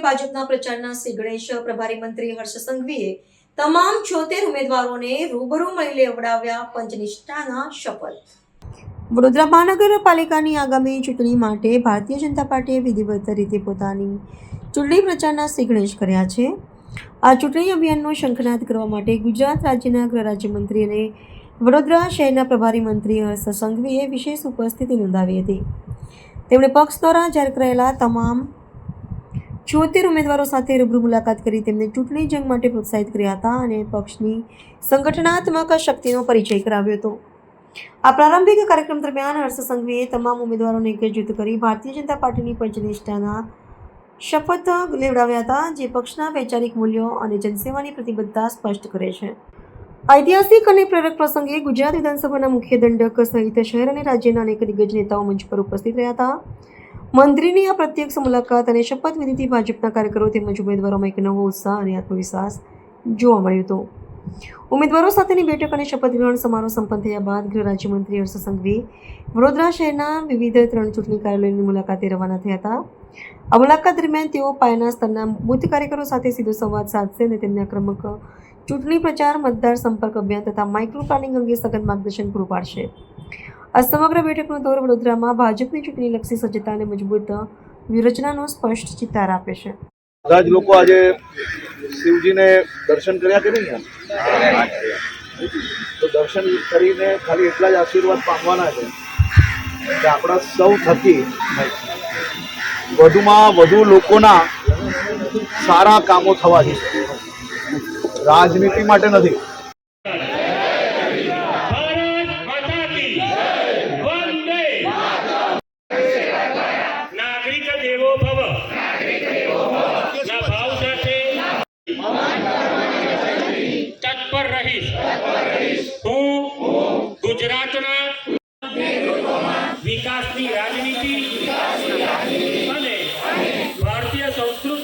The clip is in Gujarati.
ભાજપના પ્રચારના શ્રી ગણેશ પ્રભારી મંત્રી હર્ષ સંઘવીએ તમામ 76 ઉમેદવારોને રૂબરૂ મળી લેવડાવ્યા પંચનિષ્ઠાના શપથ। વડોદરા મહાનગરપાલિકાની આગામી ચૂંટણી માટે ભારતીય જનતા પાર્ટીએ વિધિવત રીતે પોતાની ચૂંટણી પ્રચારના શ્રી ગણેશ કર્યા છે। આ ચૂંટણી અભિયાનનો શંખનાદ કરવા માટે ગુજરાત રાજ્યના ગૃહ રાજ્યમંત્રી અને વડોદરા શહેરના પ્રભારી મંત્રી હર્ષ સંઘવીએ વિશેષ ઉપસ્થિતિ નોંધાવી હતી। તેમણે પક્ષ દ્વારા જાહેર કરાયેલા તમામ 76 ઉમેદવારો સાથે રૂબરૂ મુલાકાત કરી તેમને ચૂંટણી જંગ માટે પ્રોત્સાહિત કર્યા હતા અને પક્ષની સંગઠનાત્મક શક્તિનો પરિચય કરાવ્યો હતો। આ પ્રારંભિક કાર્યક્રમ દરમિયાન હર્ષ સંઘવીએ તમામ ઉમેદવારોને એકજૂથ કરી ભારતીય જનતા પાર્ટીની પંચનિષ્ઠાના શપથ લેવડાવ્યા હતા, જે પક્ષના વૈચારિક મૂલ્યો અને જનસેવાની પ્રતિબદ્ધતા સ્પષ્ટ કરે છે। ઐતિહાસિક અને પ્રેરક પ્રસંગે ગુજરાત વિધાનસભાના મુખ્ય દંડક સહિત શહેર અને રાજ્યના અનેક દિગ્ગજ નેતાઓ મંચ પર ઉપસ્થિત રહ્યા હતા। મંત્રીની આ પ્રત્યક્ષ મુલાકાત અને શપથવિધિથી ભાજપના કાર્યકરો તેમજ ઉમેદવારોમાં એક નવો ઉત્સાહ અને આત્મવિશ્વાસ જોવા મળ્યો હતો। ઉમેદવારો સાથેની બેઠક અને શપથ ગ્રહણ સમારોહ સંપન્ન થયા બાદ ગૃહ રાજ્યમંત્રી હર્ષ સંઘવી વડોદરા શહેરના વિવિધ 3 ચૂંટણી કાર્યાલયોની મુલાકાતે રવાના થયા હતા। આ મુલાકાત દરમિયાન તેઓ પાયાના સ્તરના બૂથ કાર્યકરો સાથે સીધો સંવાદ સાધશે અને તેમને આક્રમક ચૂંટણી પ્રચાર, મતદાર સંપર્ક અભિયાન તથા માઇક્રો પ્લાનિંગ અંગે સઘન માર્ગદર્શન પૂરું પાડશે। આ સમગ્ર બેઠકનો દોર વડોદરામાં ભાજપની ચૂંટણીલક્ષી સજ્જતા અને મજબૂત વ્યૂહરચનાનો સ્પષ્ટ ચિતાર આપે છે। બધા જ લોકો આજે શિવજીને દર્શન કર્યા કે નહીં? તો દર્શન કરીને ખાલી એટલા જ આશીર્વાદ પામવાના છે કે આપણા સૌ થકી વધુમાં વધુ લોકોના સારા કામો થવા જોઈએ, રાજનીતિ માટે નથી। નાગરિક દેવો ભવ ના ભાવ સાથે તત્પર રહીશ। હું ગુજરાતના વિકાસની રાજનીતિ અને ભારતીય સંસ્કૃતિ